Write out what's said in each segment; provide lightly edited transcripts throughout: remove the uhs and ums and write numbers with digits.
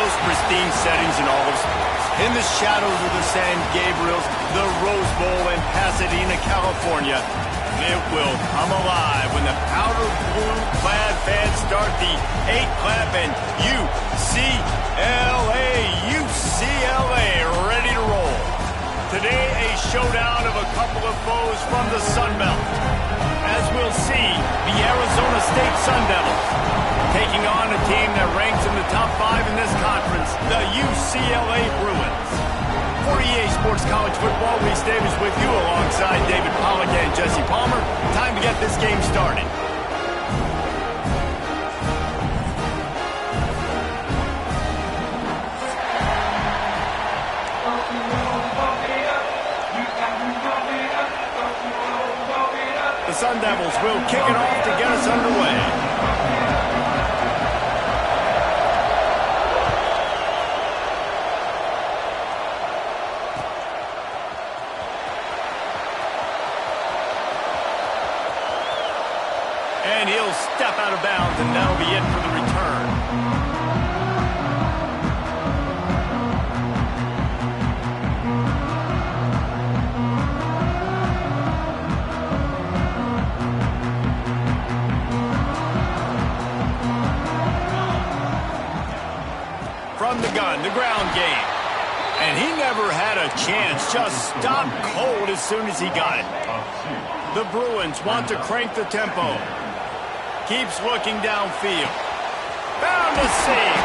most pristine settings in all of sports. In the shadows of the San Gabriels, the Rose Bowl in Pasadena, California, it will come alive when the powder blue-clad fans start the 8-clap and UCLA ready to roll. Today, a showdown of a couple of foes from the Sun Belt. As we'll see, the Arizona State Sun Devils taking on a team that ranks in the top 5 in this conference, the UCLA Bruins. For EA Sports College Football, Reese Davis with you alongside David Pollack and Jesse Palmer. Time to get this game started. The Sun Devils will kick it off to get us underway. And he'll step out of bounds, and that'll be it for the return. From the gun, the ground game. And he never had a chance, just stopped cold as soon as he got it. The Bruins want to crank the tempo. Keeps looking downfield. Found a seam.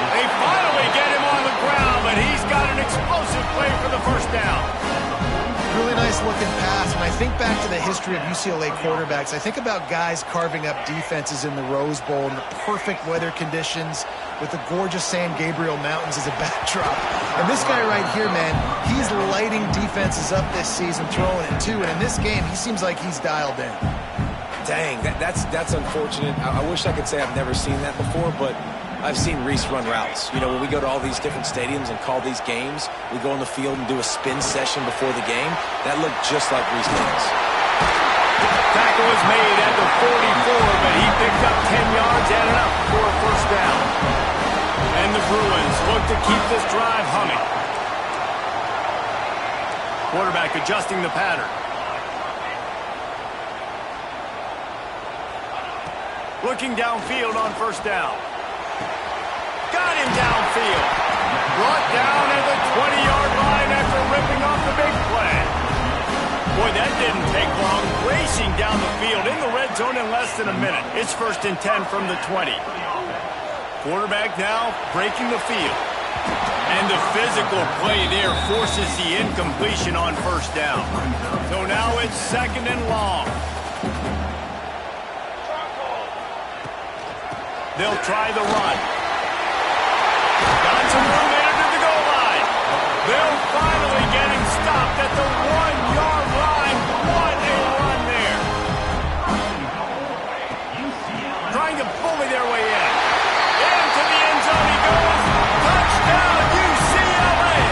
They finally get him on the ground, but he's got an explosive play for the first down. Really nice looking pass. When I think back to the history of UCLA quarterbacks, I think about guys carving up defenses in the Rose Bowl in the perfect weather conditions with the gorgeous San Gabriel Mountains as a backdrop. And this guy right here, man, he's lighting defenses up this season, throwing it too. And in this game, he seems like he's dialed in. Dang, that's unfortunate. I wish I could say I've never seen that before, but I've seen Reese run routes. You know, when we go to all these different stadiums and call these games, we go on the field and do a spin session before the game. That looked just like Reese does. Tackle was made at the 44, but he picked up 10 yards and enough for a first down. And the Bruins look to keep this drive humming. Quarterback adjusting the pattern. Looking downfield on first down. Got him downfield. Brought down at the 20-yard line after ripping off the big play. Boy, that didn't take long. Racing down the field in the red zone in less than a minute. It's 1st and 10 from the 20. Quarterback now breaking the field. And the physical play there forces the incompletion on first down. So now it's 2nd and long. They'll try the run. Got some room in to the goal line. They'll finally get him stopped at the 1-yard line. What a run there. Trying to bully their way in. Into the end zone he goes. Touchdown, UCLA.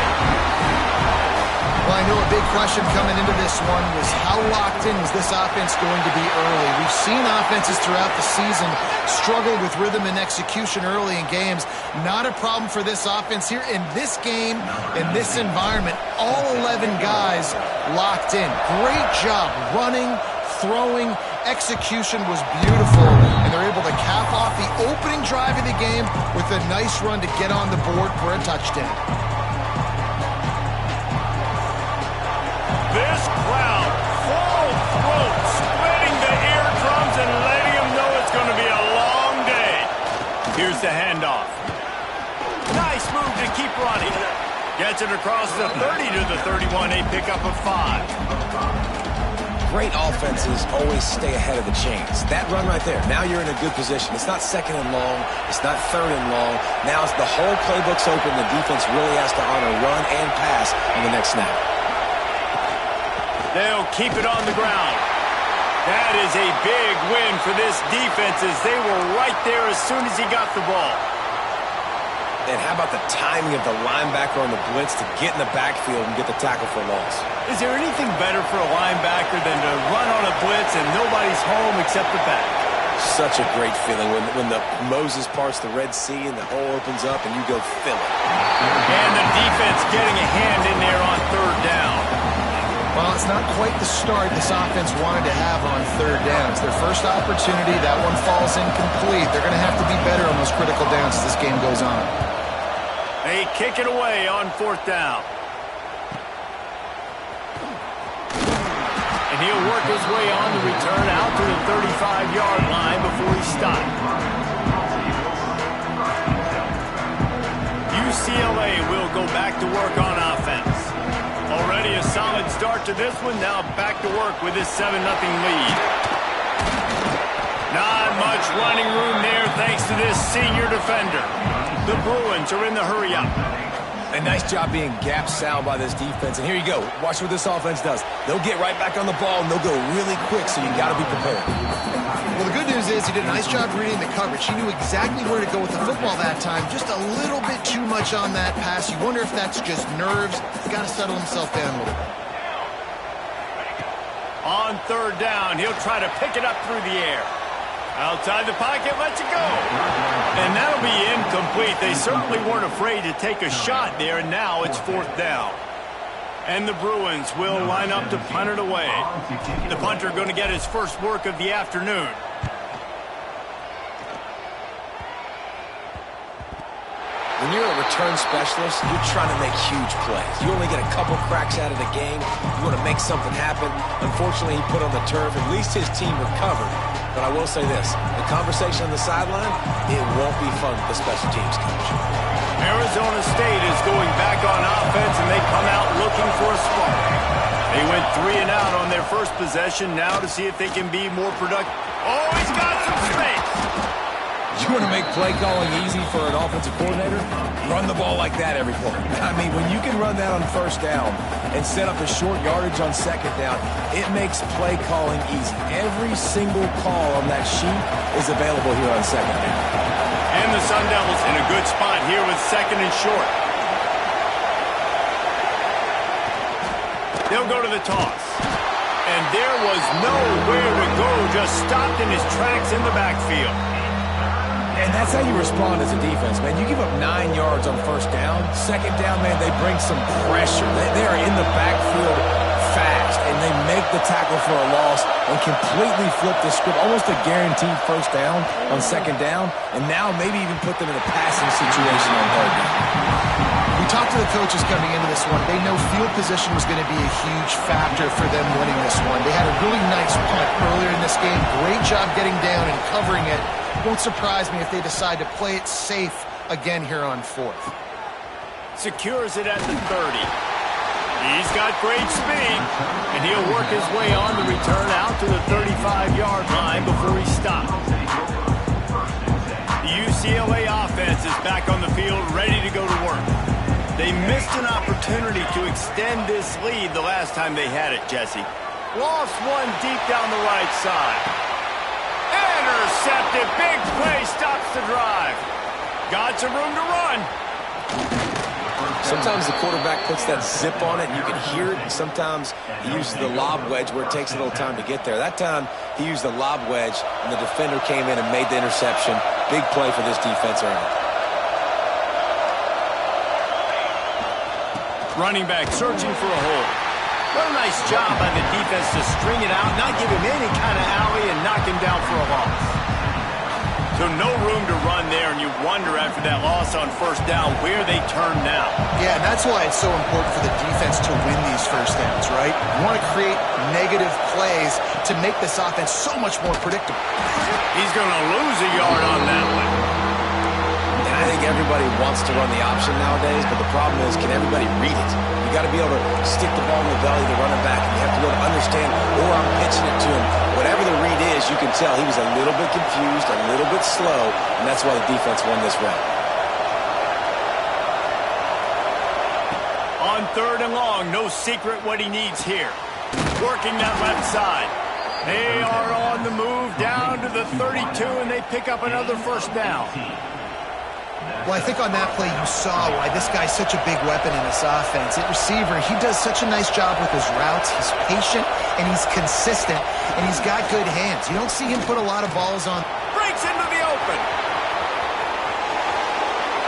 Well, I know a big question coming into this one was how locked in was this offense going to be early? We've seen offenses throughout the season struggle with rhythm and execution early in games. Not a problem for this offense here in this game, in this environment. All 11 guys locked in. Great job running, throwing. Execution was beautiful, and they're able to cap off the opening drive of the game with a nice run to get on the board for a touchdown. This crowd, full throat, splitting the eardrums and letting them know it's going to be a long day. Here's the handoff. Nice move to keep running. Gets it across the 30 to the 31, a pickup of 5. Great offenses always stay ahead of the chains. That run right there, now you're in a good position. It's not 2nd and long. It's not 3rd and long. Now it's the whole playbook's open. The defense really has to honor run and pass on the next snap. They'll keep it on the ground. That is a big win for this defense as they were right there as soon as he got the ball. And how about the timing of the linebacker on the blitz to get in the backfield and get the tackle for loss? Is there anything better for a linebacker than to run on a blitz and nobody's home except the back? Such a great feeling when the Moses parts the Red Sea and the hole opens up and you go fill it. And the defense getting a hand in there on third down. Well, it's not quite the start this offense wanted to have on third down. It's their first opportunity. That one falls incomplete. They're going to have to be better on those critical downs as this game goes on. They kick it away on fourth down. And he'll work his way on the return out to the 35-yard line before he stopped. UCLA will go back to work on offense. Already a solid start to this one. Now back to work with this 7-0 lead. Not much running room there thanks to this senior defender. The Bruins are in the hurry-up. A nice job being gap sound by this defense. And here you go. Watch what this offense does. They'll get right back on the ball, and they'll go really quick, so you got to be prepared. Well, the good news is he did a nice job reading the coverage. He knew exactly where to go with the football that time. Just a little bit too much on that pass. You wonder if that's just nerves. He's got to settle himself down a little bit. On third down, he'll try to pick it up through the air. Outside the pocket, lets it go. And that'll be incomplete. They certainly weren't afraid to take a shot there, and now it's fourth down. And the Bruins will line up to punt it away. The punter going to get his first work of the afternoon. When you're a return specialist, you're trying to make huge plays. You only get a couple cracks out of the game. You want to make something happen. Unfortunately, he put on the turf. At least his team recovered. But I will say this, the conversation on the sideline, it won't be fun with the special teams coach. Arizona State is going back on offense, and they come out looking for a spark. They went 3 and out on their first possession now to see if they can be more productive. Oh, he's got some space. You want to make play calling easy for an offensive coordinator? Run the ball like that every play. I mean, when you can run that on first down and set up a short yardage on second down, it makes play calling easy. Every single call on that sheet is available here on second down. And the Sun Devils in a good spot here with second and short. They'll go to the toss. And there was nowhere to go, just stopped in his tracks in the backfield. And that's how you respond as a defense, man. You give up 9 yards on first down. Second down, man, they bring some pressure. They are in the backfield fast, and they make the tackle for a loss and completely flip the script. Almost a guaranteed first down on second down, and now maybe even put them in a passing situation on third down. We talked to the coaches coming into this one. They know field position was going to be a huge factor for them winning this one. They had a really nice punt earlier in this game. Great job getting down and covering it. Won't surprise me if they decide to play it safe again here on fourth. Secures it at the 30. He's got great speed, and he'll work his way on the return out to the 35-yard line before he stops. The UCLA offense is back on the field, ready to go to work. They missed an opportunity to extend this lead the last time they had it, Jesse. Lost one deep down the right side. Intercepted. Big play stops the drive. Got some room to run. Sometimes the quarterback puts that zip on it, and you can hear it. And sometimes he uses the lob wedge where it takes a little time to get there. That time, he used the lob wedge, and the defender came in and made the interception. Big play for this defense early. Running back searching for a hole. What a nice job by the defense to string it out, not give him any kind of alley, and knock him down for a loss. So no room to run there, and you wonder after that loss on first down where they turn now. Yeah, and that's why it's so important for the defense to win these first downs, right? You want to create negative plays to make this offense so much more predictable. He's going to lose a yard on that one. And I think everybody wants to run the option nowadays, but the problem is, can everybody read it? You got to be able to stick the ball in the belly of the running back, and you have to be able to understand, or I'm pitching it to him. Whatever the read is, you can tell he was a little bit confused, a little bit slow, and that's why the defense won this round. On third and long, no secret what he needs here. Working that left side. They are on the move down to the 32, and they pick up another first down. Well, I think on that play you saw why this guy's such a big weapon in this offense. At receiver, he does such a nice job with his routes. He's patient, and he's consistent, and he's got good hands. You don't see him put a lot of balls on. Breaks into the open.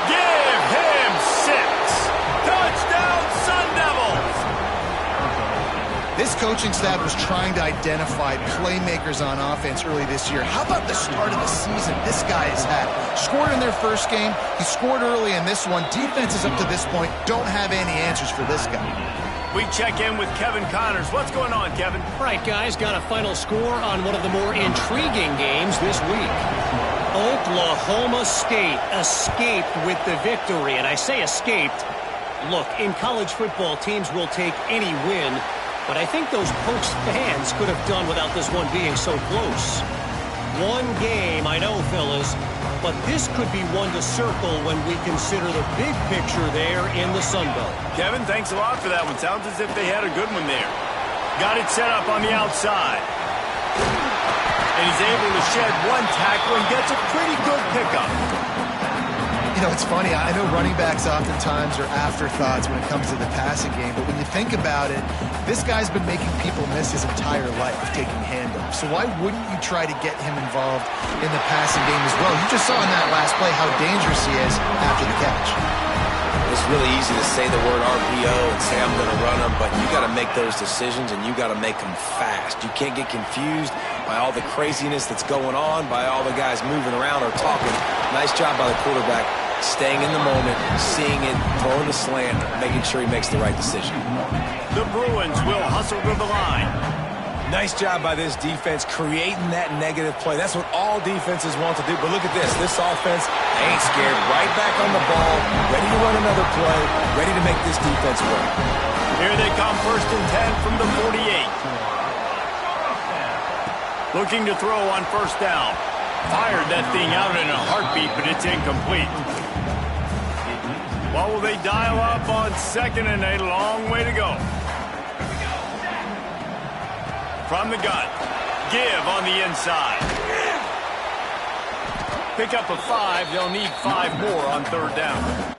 Give him 6. Touchdown, Sun Devils. This coaching staff was trying to identify playmakers on offense early this year. How about the start of the season this guy has had? Scored in their first game. He scored early in this one. Defenses up to this point don't have any answers for this guy. We check in with Kevin Connors. What's going on, Kevin? All right, guys, got a final score on one of the more intriguing games this week. Oklahoma State escaped with the victory, and I say escaped. Look, in college football, teams will take any win, but I think those Pokes fans could have done without this one being so close. One game, I know, fellas, but this could be one to circle when we consider the big picture there in the Sun Belt. Kevin, thanks a lot for that one. Sounds as if they had a good one there. Got it set up on the outside. And he's able to shed one tackle and gets a pretty good pickup. You know, it's funny. I know running backs oftentimes are afterthoughts when it comes to the passing game, but when you think about it, this guy's been making people miss his entire life taking handoffs. So why wouldn't you try to get him involved in the passing game as well? You just saw in that last play how dangerous he is after the catch. It's really easy to say the word RPO and say I'm going to run them, but you got to make those decisions and you got to make them fast. You can't get confused by all the craziness that's going on, by all the guys moving around or talking. Nice job by the quarterback, staying in the moment, seeing it, throwing the slant, making sure he makes the right decision. The Bruins will hustle to the line. Nice job by this defense creating that negative play. That's what all defenses want to do. But look at this. This offense ain't scared. Right back on the ball, ready to run another play, ready to make this defense work. Here they come, 1st and 10 from the 48. Looking to throw on 1st down. Fired that thing out in a heartbeat, but it's incomplete. What will they dial up on 2nd and a long way to go? From the gun. Give on the inside. Pick up a 5. They'll need 5 more on 3rd down.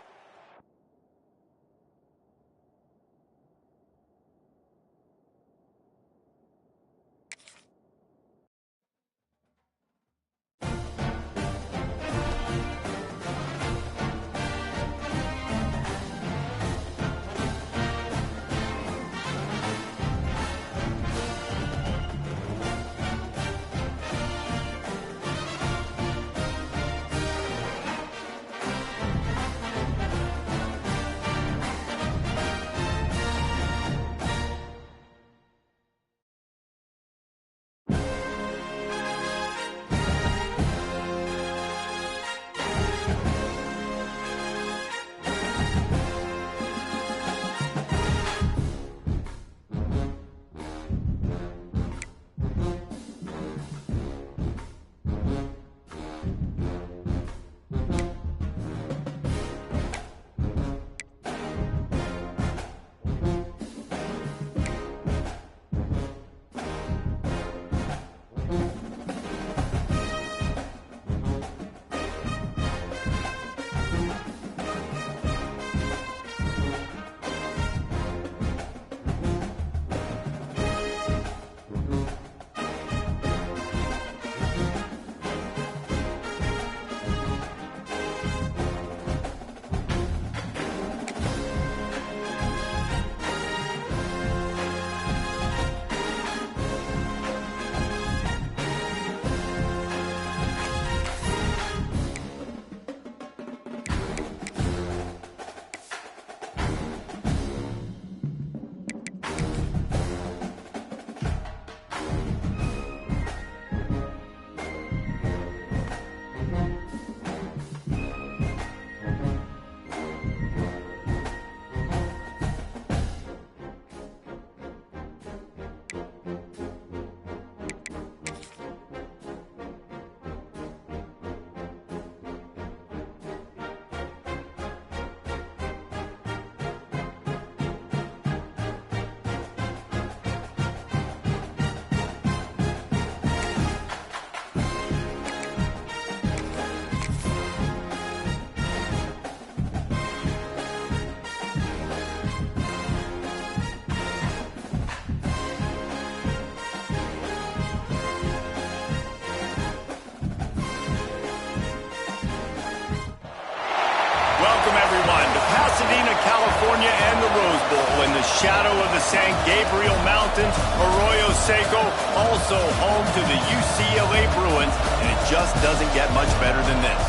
California and the Rose Bowl in the shadow of the San Gabriel Mountains. Arroyo Seco, also home to the UCLA Bruins, and it just doesn't get much better than this.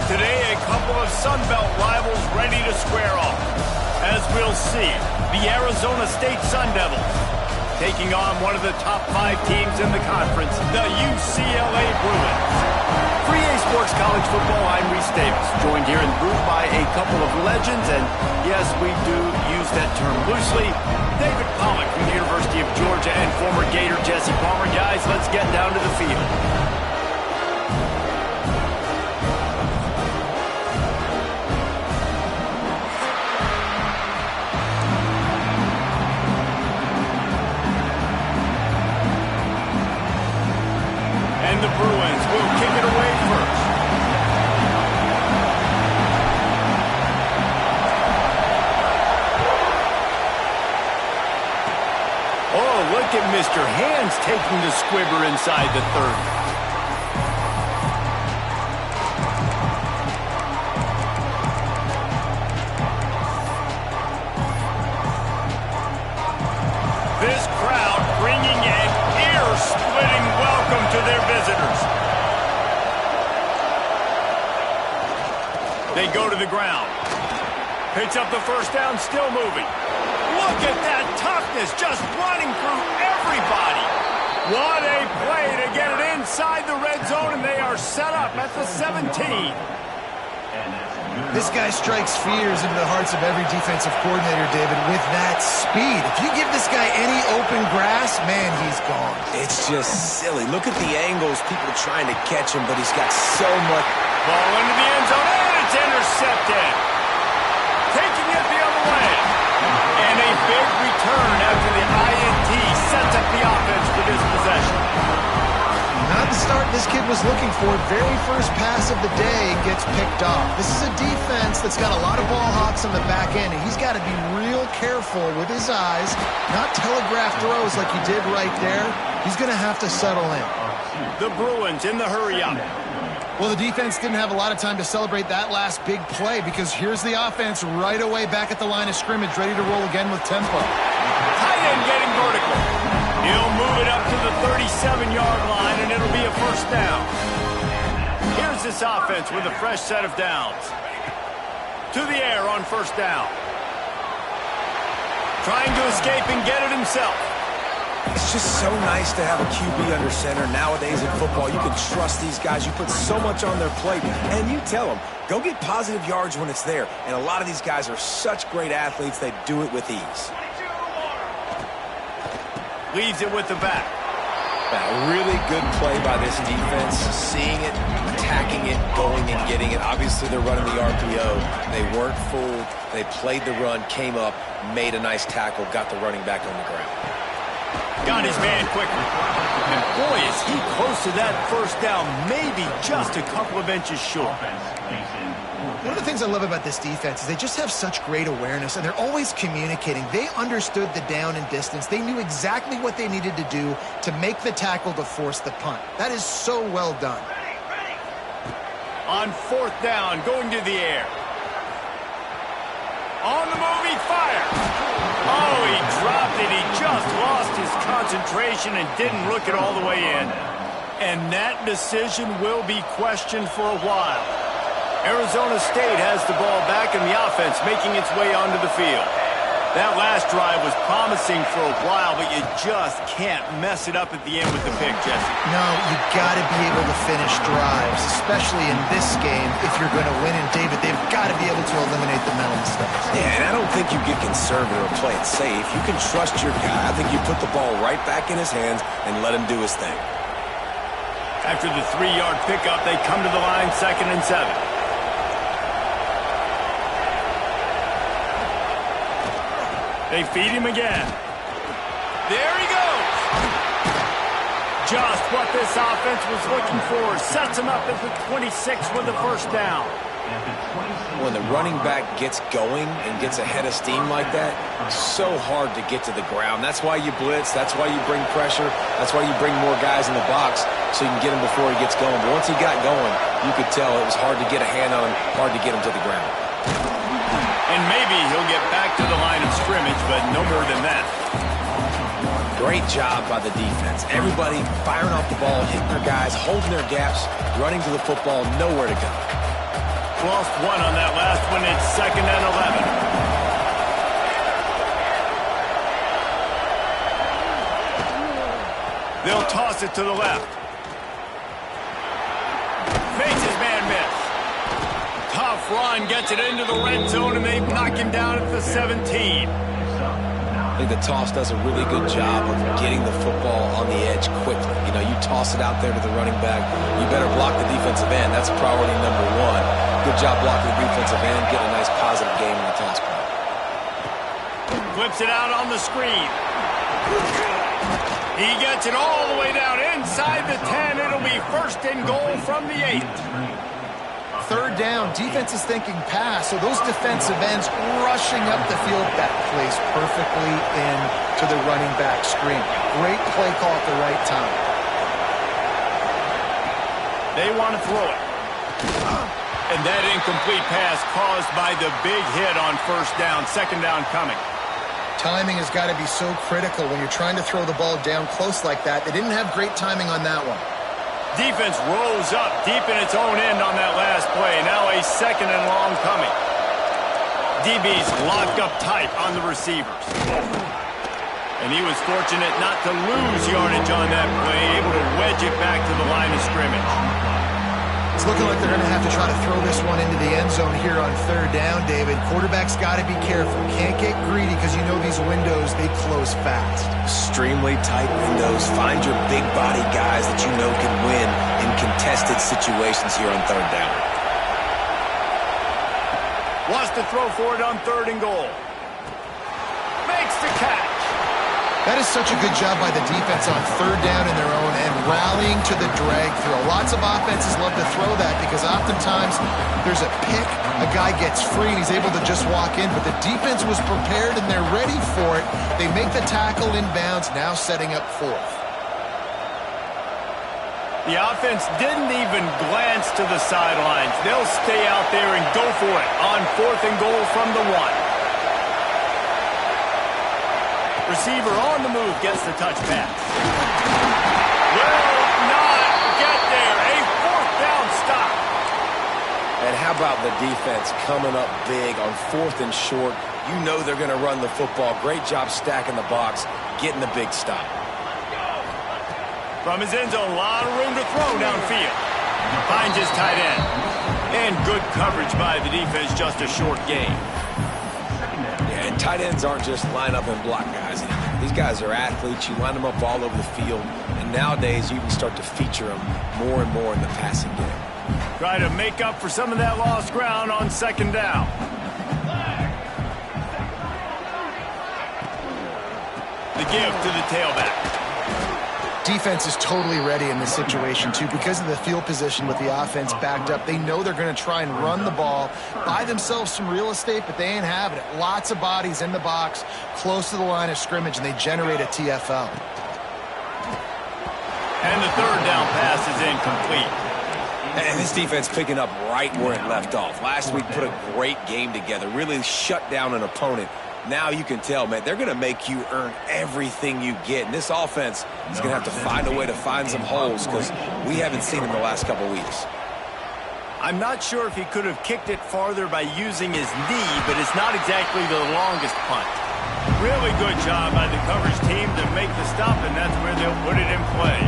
Today, a couple of Sun Belt rivals ready to square off. As we'll see, the Arizona State Sun Devils taking on one of the top 5 teams in the conference, the UCLA Bruins. For EA Sports College Football, I'm Reese Davis, joined here in the booth by a couple of legends, and yes, we do use that term loosely. David Pollack from the University of Georgia and former Gator Jesse Palmer. Guys, let's get down to the field. And the Bruins will kick it away first. Oh, look at Mr. Hands taking the squibber inside the 30. This crowd bringing an ear-splitting welcome to their visitors. They go to the ground. Picks up the first down, still moving. Look at that toughness, just running through everybody. What a play to get it inside the red zone, and they are set up at the 17. This guy strikes fears into the hearts of every defensive coordinator, David, with that speed. If you give this guy any open grass, man, he's gone. It's just silly. Look at the angles, people trying to catch him, but he's got so much. Ball into the end zone, and it's intercepted. Taking it the other way. And a big return after the INT sets up the offense for this possession. Not the start this kid was looking for. Very first pass of the day gets picked off. This is a defense that's got a lot of ball hawks on the back end, and he's got to be real careful with his eyes, not telegraph throws like he did right there. He's going to have to settle in. The Bruins in the hurry-up. Well, the defense didn't have a lot of time to celebrate that last big play because here's the offense right away back at the line of scrimmage, ready to roll again with tempo. Tight end getting vertical. He'll move it up to the 37-yard line, and it'll be a first down. Here's this offense with a fresh set of downs. To the air on first down. Trying to escape and get it himself. It's just so nice to have a QB under center. Nowadays in football, you can trust these guys. You put so much on their plate, and you tell them, go get positive yards when it's there. And a lot of these guys are such great athletes, they do it with ease. Leaves it with the back. A really good play by this defense. Seeing it, attacking it, going and getting it. Obviously, they're running the RPO. They weren't fooled. They played the run, came up, made a nice tackle, got the running back on the ground. Got his man quickly. And boy, is he close to that first down, maybe just a couple of inches short. One of the things I love about this defense is they just have such great awareness, and they're always communicating. They understood the down and distance. They knew exactly what they needed to do to make the tackle to force the punt. That is so well done. On fourth down, going to the air. On the move, he fires. Oh, he dropped it. He just lost his concentration and didn't look it all the way in. And that decision will be questioned for a while. Arizona State has the ball back in the offense, making its way onto the field. That last drive was promising for a while, but you just can't mess it up at the end with the pick, Jesse. No, you got to be able to finish drives, especially in this game if you're going to win. And, David, they've got to be able to eliminate the mental mistakes. Yeah, and I don't think you get conservative or play it safe. You can trust your guy. I think you put the ball right back in his hands and let him do his thing. After the 3-yard pickup, they come to the line, 2nd and 7. They feed him again. There he goes. Just what this offense was looking for. Sets him up at the 26 with the first down. When the running back gets going and gets ahead of steam like that, so hard to get to the ground. That's why you blitz. That's why you bring pressure. That's why you bring more guys in the box so you can get him before he gets going. But once he got going, you could tell it was hard to get a hand on him, hard to get him to the ground. And maybe he'll get back to the line of scrimmage, but no more than that. Great job by the defense. Everybody firing off the ball, hitting their guys, holding their gaps, running to the football, nowhere to go. Lost one on that last one. It's 2nd and 11. They'll toss it to the left. Fakes his man miss. Tough run, gets it into the red zone, and they knock him down at the 17. I think the toss does a really good job of getting the football on the edge quickly. You know, you toss it out there to the running back, you better block the defensive end. That's priority number one. Good job blocking the defensive end, getting a nice positive game in the toss point. Flips it out on the screen. He gets it all the way down inside the 10. It'll be 1st and goal from the 8. 3rd down, defense is thinking pass, so those defensive ends rushing up the field. That plays perfectly into the running back screen. Great play call at the right time. They want to throw it. And that incomplete pass caused by the big hit on 1st down, 2nd down coming. Timing has got to be so critical when you're trying to throw the ball down close like that. They didn't have great timing on that one. Defense rolls up deep in its own end on that last play. Now a 2nd and long coming. DB's locked up tight on the receivers. And he was fortunate not to lose yardage on that play, able to wedge it back to the line of scrimmage. It's looking like they're going to have to try to throw this one into the end zone here on 3rd down, David. Quarterback's got to be careful. Can't get greedy because you know these windows, they close fast. Extremely tight windows. Find your big body guys that you know can win in contested situations here on 3rd down. Wants to throw for it on 3rd and goal. Makes the catch. That is such a good job by the defense on 3rd down in their own end, rallying to the drag throw. Lots of offenses love to throw that because oftentimes there's a pick, a guy gets free, and he's able to just walk in, but the defense was prepared and they're ready for it. They make the tackle inbounds, now setting up 4th. The offense didn't even glance to the sidelines. They'll stay out there and go for it on 4th and goal from the 1. Receiver on the move gets the touch pass. Will not get there. A 4th down stop. And how about the defense coming up big on 4th and short? You know they're going to run the football. Great job stacking the box, getting the big stop. From his end zone, a lot of room to throw downfield. Finds his tight end. And good coverage by the defense, just a short gain. Yeah, and tight ends aren't just line up and block guys anymore. These guys are athletes. You line them up all over the field. And nowadays, you can start to feature them more and more in the passing game. Try to make up for some of that lost ground on 2nd down. The give to the tailback. Defense is totally ready in this situation, too. Because of the field position with the offense backed up, they know they're going to try and run the ball, buy themselves some real estate, but they ain't having it. Lots of bodies in the box, close to the line of scrimmage, and they generate a TFL. And the 3rd down pass is incomplete. And this defense picking up right where it left off. Last week put a great game together, really shut down an opponent. Now you can tell, man, they're going to make you earn everything you get. And this offense is going to have to find a way to find some holes because we haven't seen them the last couple weeks. I'm not sure if he could have kicked it farther by using his knee, but it's not exactly the longest punt. Really good job by the coverage team to make the stop, and that's where they'll put it in play.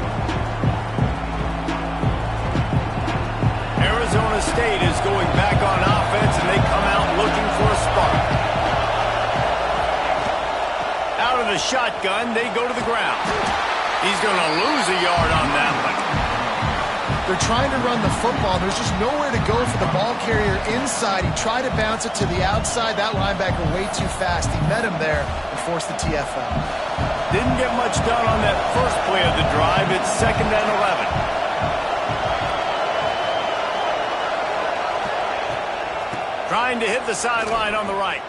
Arizona State is going back on offense, and they come out looking for a spark. Out of the shotgun, they go to the ground. He's going to lose a yard on that one. They're trying to run the football. There's just nowhere to go for the ball carrier inside. He tried to bounce it to the outside. That linebacker way too fast. He met him there and forced the TFL. Didn't get much done on that first play of the drive. It's 2nd and 11. Trying to hit the sideline on the right.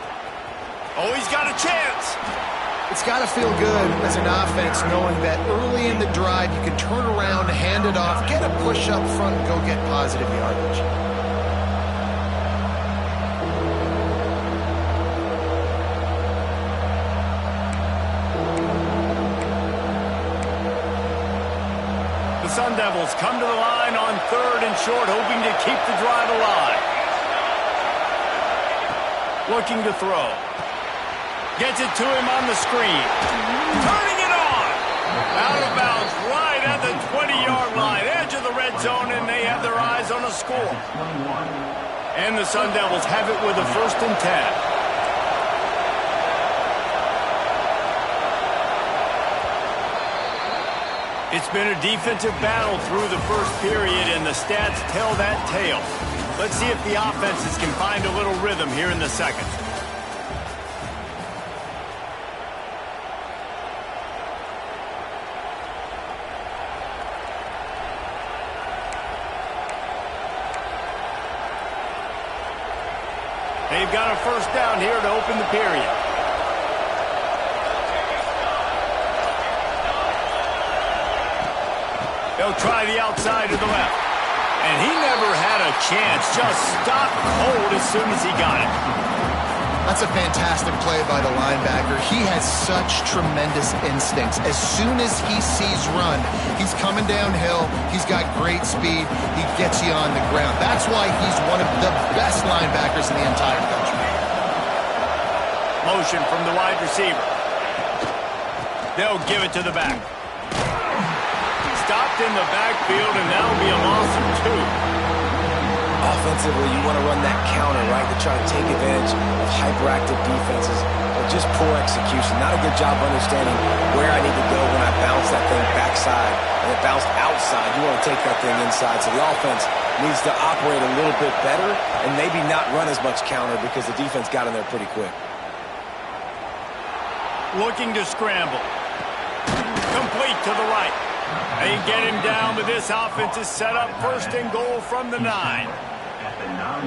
Oh, he's got a chance. It's got to feel good as an offense knowing that early in the drive you can turn around, hand it off, get a push up front, and go get positive yardage. Sun Devils come to the line on 3rd and short, hoping to keep the drive alive. Looking to throw. Gets it to him on the screen. Turning it on. Out of bounds right at the 20-yard line. Edge of the red zone, and they have their eyes on a score. And the Sun Devils have it with a 1st and 10. It's been a defensive battle through the first period, and the stats tell that tale. Let's see if the offenses can find a little rhythm here in the second. They've got a 1st down here to open the period. They'll try the outside to the left. And he never had a chance. Just stopped cold as soon as he got it. That's a fantastic play by the linebacker. He has such tremendous instincts. As soon as he sees run, he's coming downhill. He's got great speed. He gets you on the ground. That's why he's one of the best linebackers in the entire country. Motion from the wide receiver. They'll give it to the back. Stopped in the backfield, and that'll be a loss of 2. Offensively, you want to run that counter, right, to try to take advantage of hyperactive defenses, but just poor execution. Not a good job understanding where I need to go when I bounce that thing backside and it bounced outside. You want to take that thing inside, so the offense needs to operate a little bit better and maybe not run as much counter because the defense got in there pretty quick. Looking to scramble. Complete to the right. They get him down, but this offense is set up 1st and goal from the 9.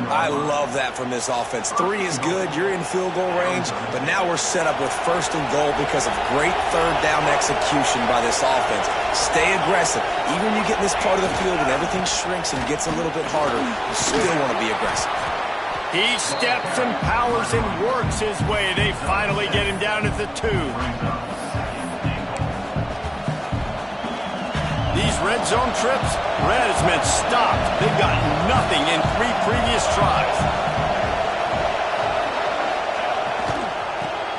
I love that from this offense. 3 is good. You're in field goal range, but now we're set up with 1st and goal because of great 3rd down execution by this offense. Stay aggressive. Even when you get in this part of the field and everything shrinks and gets a little bit harder, you still want to be aggressive. He steps and powers and works his way. They finally get him down at the 2. These red zone trips, red has meant stopped. They've got nothing in 3 previous tries.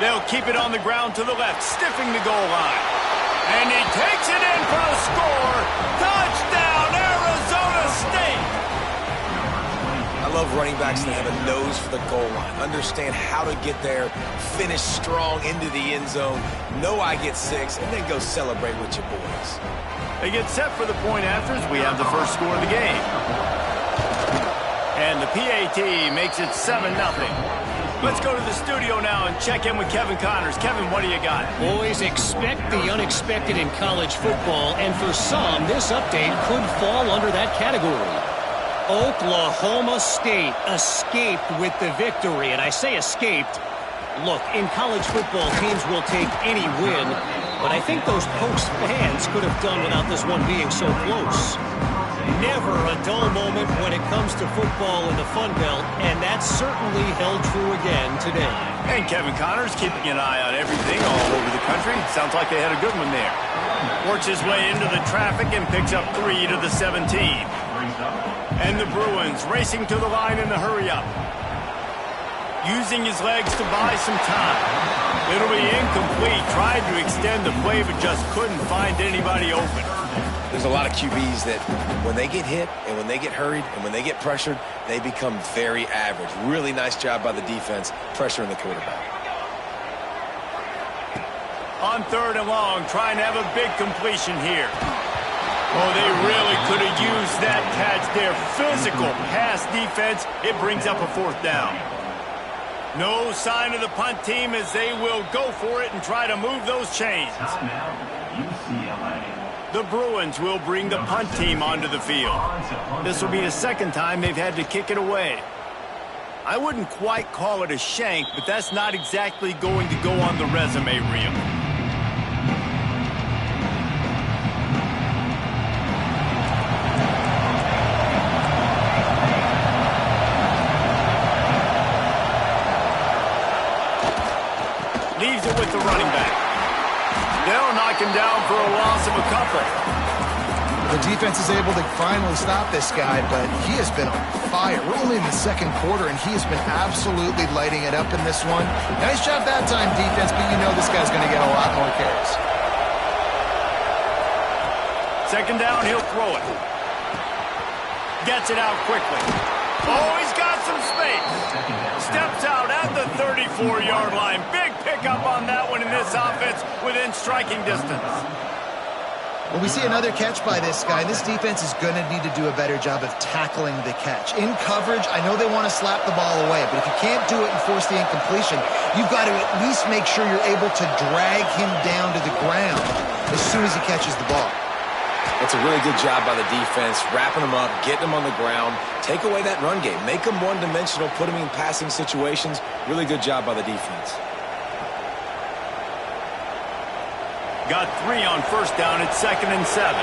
They'll keep it on the ground to the left, stiffing the goal line. And he takes it in for a score. Touchdown, Arizona State! I love running backs that have a nose for the goal line. Understand how to get there, finish strong into the end zone, know I get 6, and then go celebrate with your boys. They get set for the point afters. We have the first score of the game. And the PAT makes it 7-0. Let's go to the studio now and check in with Kevin Connors. Kevin, what do you got? Boys, expect the unexpected in college football, and for some, this update could fall under that category. Oklahoma State escaped with the victory, and I say escaped. Look, in college football, teams will take any win, but I think those Pokes fans could have done without this one being so close. Never a dull moment when it comes to football in the Fun Belt, and that certainly held true again today. And Kevin Connors keeping an eye on everything all over the country. Sounds like they had a good one there. Works his way into the traffic and picks up 3 to the 17. And the Bruins racing to the line in the hurry-up. Using his legs to buy some time. It'll be incomplete. Tried to extend the play, but just couldn't find anybody open. There's a lot of QBs that when they get hit and when they get hurried and when they get pressured, they become very average. Really nice job by the defense pressuring the quarterback. On 3rd and long, trying to have a big completion here. Oh, they really could have used that catch there. Physical pass defense. It brings up a 4th down. No sign of the punt team as they will go for it and try to move those chains. UCLA. The Bruins will bring the punt team onto the field. This will be the 2nd time they've had to kick it away. I wouldn't quite call it a shank, but that's not exactly going to go on the resume reel. Leaves it with the running back. They'll knock him down for a loss of a couple. The defense is able to finally stop this guy, but he has been on fire. We're only in the second quarter, and he has been absolutely lighting it up in this one. Nice job that time, defense, but you know this guy's going to get a lot more carries. Second down, he'll throw it. Gets it out quickly. Oh, he's got some space. Steps out at the 34-yard line. Big pickup on that one in this offense within striking distance. Well, we see another catch by this guy. This defense is going to need to do a better job of tackling the catch. In coverage, I know they want to slap the ball away, but if you can't do it and force the incompletion, you've got to at least make sure you're able to drag him down to the ground as soon as he catches the ball. That's a really good job by the defense, wrapping him up, getting him on the ground, take away that run game, make him one-dimensional, put him in passing situations. Really good job by the defense. Got 3 on first down at 2nd and 7.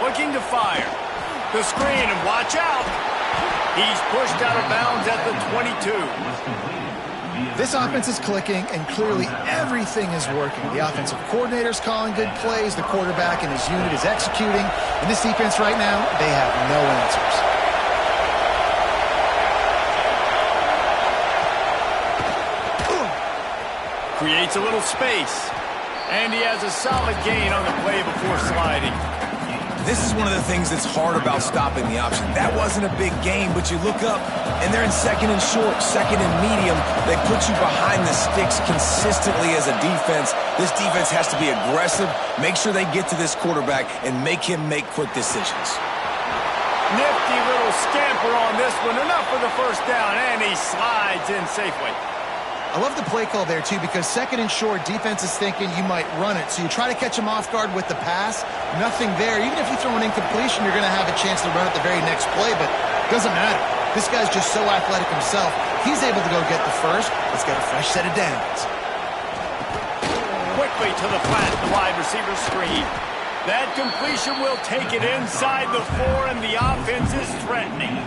Looking to fire. The screen, and watch out. He's pushed out of bounds at the 22. This offense is clicking, and clearly everything is working. The offensive coordinator's calling good plays. The quarterback and his unit is executing. And this defense right now, they have no answers. Creates a little space. And he has a solid gain on the play before sliding. This is one of the things that's hard about stopping the option. That wasn't a big gain, but you look up, and they're in 2nd and short, 2nd and medium. They put you behind the sticks consistently as a defense. This defense has to be aggressive, make sure they get to this quarterback, and make him make quick decisions. Nifty little scamper on this one. Enough for the first down, and he slides in safely. I love the play call there, too, because 2nd and short, defense is thinking you might run it. So you try to catch him off guard with the pass. Nothing there. Even if you throw an incompletion, you're going to have a chance to run it the very next play, but it doesn't matter. This guy's just so athletic himself. He's able to go get the first. Let's get a fresh set of downs. Quickly to the flat, the wide receiver screen. That completion will take it inside the 4, and the offense is threatening.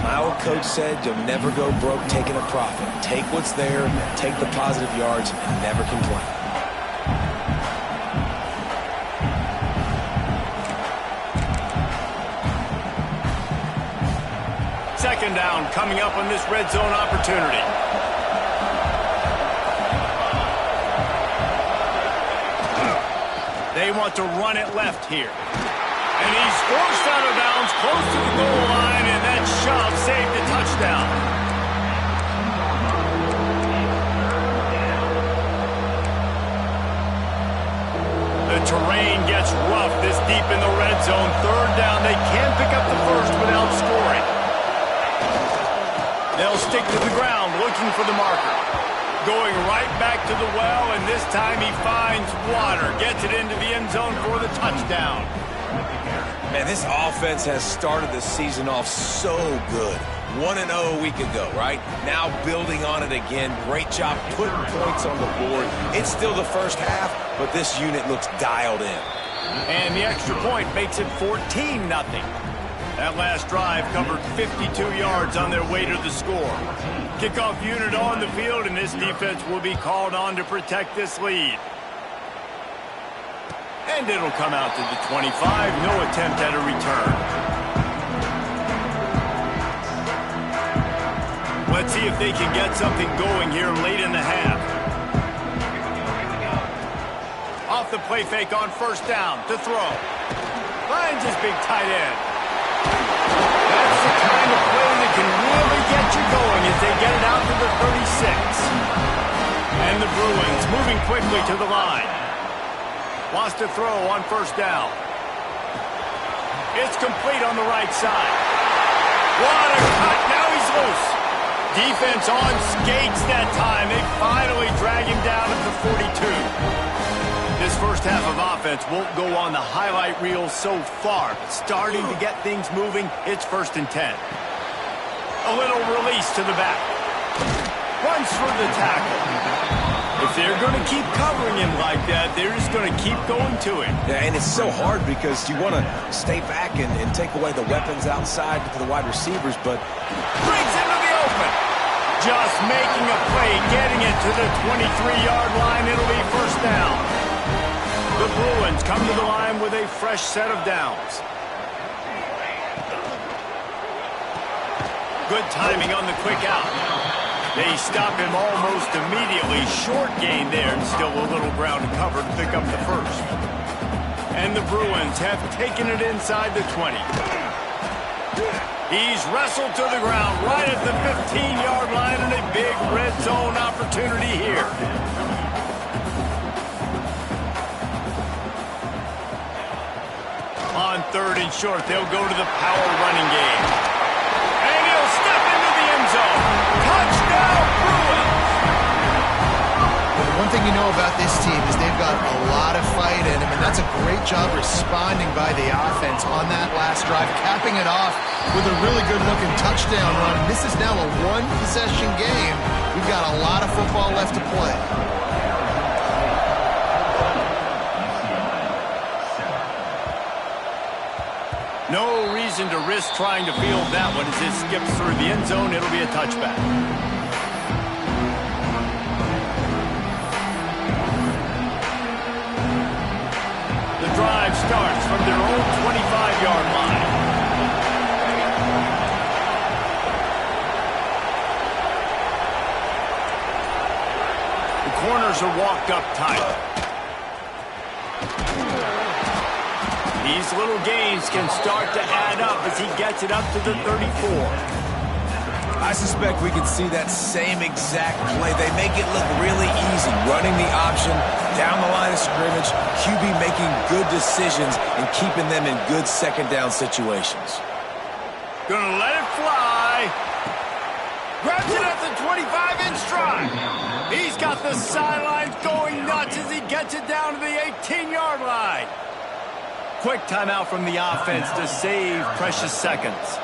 My old coach said you'll never go broke taking a profit. Take what's there, take the positive yards, and never complain. Second down coming up on this red zone opportunity. They want to run it left here. And he's forced out of bounds close to the goal line, and that shove saved the touchdown. The terrain gets rough this deep in the red zone. Third down, they can't pick up the first without scoring. They'll stick to the ground looking for the marker. Going right back to the well, and this time he finds water. Gets it into the end zone for the touchdown. Man, this offense has started the season off so good. 1-0 a week ago, right? Now building on it again. Great job putting points on the board. It's still the first half, but this unit looks dialed in. And the extra point makes it 14-0. That last drive covered 52 yards on their way to the score. Kickoff unit on the field, and this defense will be called on to protect this lead. And it'll come out to the 25. No attempt at a return. Let's see if they can get something going here late in the half. Off the play fake on first down to throw. Finds his big tight end. That's the kind of play that can really get you going as they get it out to the 36. And the Bruins moving quickly to the line. Wants to throw on first down. It's complete on the right side. What a cut. Now he's loose. Defense on skates that time. They finally drag him down at the 42. This first half of offense won't go on the highlight reel so far, but starting to get things moving, it's 1st and 10. A little release to the back. Runs through the tackle. If they're going to keep covering him like that, they're just going to keep going to him. Yeah, and it's so hard because you want to stay back and take away the weapons outside for the wide receivers, but brings into the open. Just making a play, getting it to the 23-yard line. It'll be first down. The Bruins come to the line with a fresh set of downs. Good timing on the quick out. They stop him almost immediately. Short gain there, and still a little ground to cover to pick up the first. And the Bruins have taken it inside the 20. He's wrestled to the ground right at the 15-yard line, and a big red zone opportunity here. On third and short, they'll go to the power running game. And he'll step into the end zone. Touchdown, Bruins! One thing you know about this team is they've got a lot of fight in them, and that's a great job responding by the offense on that last drive, capping it off with a really good-looking touchdown run. This is now a one-possession game. We've got a lot of football left to play. No reason to risk trying to field that one as it skips through the end zone. It'll be a touchback. The drive starts from their own 25-yard line. The corners are walked up tight. These little gains can start to add up as he gets it up to the 34. I suspect we can see that same exact play. They make it look really easy, running the option down the line of scrimmage, QB making good decisions and keeping them in good second down situations. Gonna let it fly. Grabs it at the 25-inch stride. He's got the sidelines going nuts as he gets it down to the 18-yard line. Quick timeout from the offense to save precious seconds.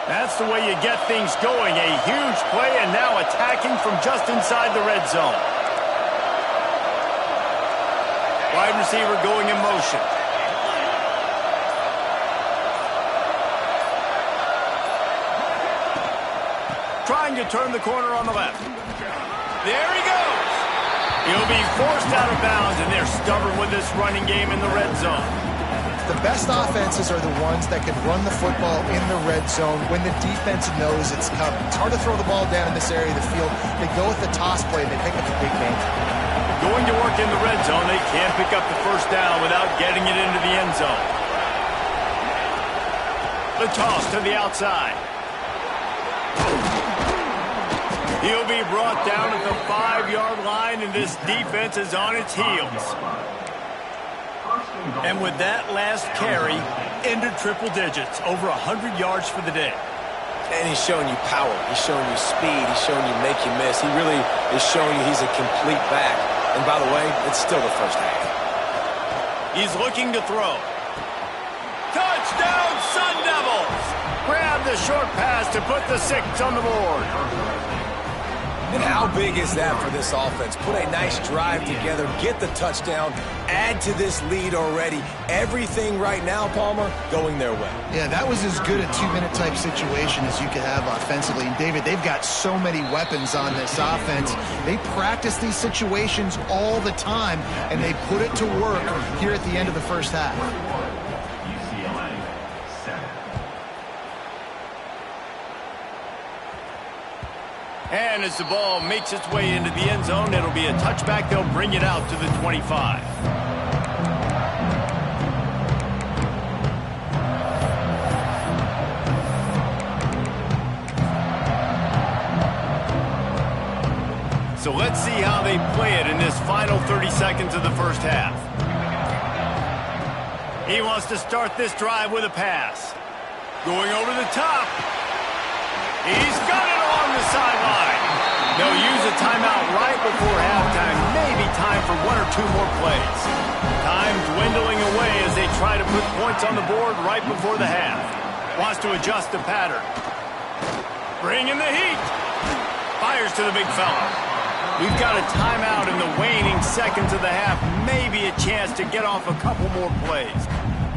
That's the way you get things going. A huge play, and now attacking from just inside the red zone. Wide receiver going in motion. Trying to turn the corner on the left. There he goes. He'll be forced out of bounds, and they're stubborn with this running game in the red zone. The best offenses are the ones that can run the football in the red zone when the defense knows it's coming. It's hard to throw the ball down in this area of the field. They go with the toss play, and they pick up a big game. Going to work in the red zone, they can't pick up the first down without getting it into the end zone. The toss to the outside. He'll be brought down at the 5-yard line, and this defense is on its heels. And with that last carry, into triple digits, over 100 yards for the day. And he's showing you power. He's showing you speed. He's showing you make you miss. He really is showing you he's a complete back. And by the way, it's still the first half. He's looking to throw. Touchdown, Sun Devils! Grab the short pass to put the 6 on the board. And how big is that for this offense? Put a nice drive together, get the touchdown, add to this lead already. Everything right now, Palmer, going their way. Yeah, that was as good a 2-minute type situation as you could have offensively. And David, they've got so many weapons on this offense. They practice these situations all the time, and they put it to work here at the end of the first half. UCLA 7. And as the ball makes its way into the end zone, it'll be a touchback. They'll bring it out to the 25. So let's see how they play it in this final 30 seconds of the first half. He wants to start this drive with a pass. Going over the top. He's got it on the sideline. They'll use a timeout right before halftime. Maybe time for 1 or 2 more plays. Time dwindling away as they try to put points on the board right before the half. Wants to adjust the pattern. Bring in the heat. Fires to the big fella. We've got a timeout in the waning seconds of the half. Maybe a chance to get off a couple more plays.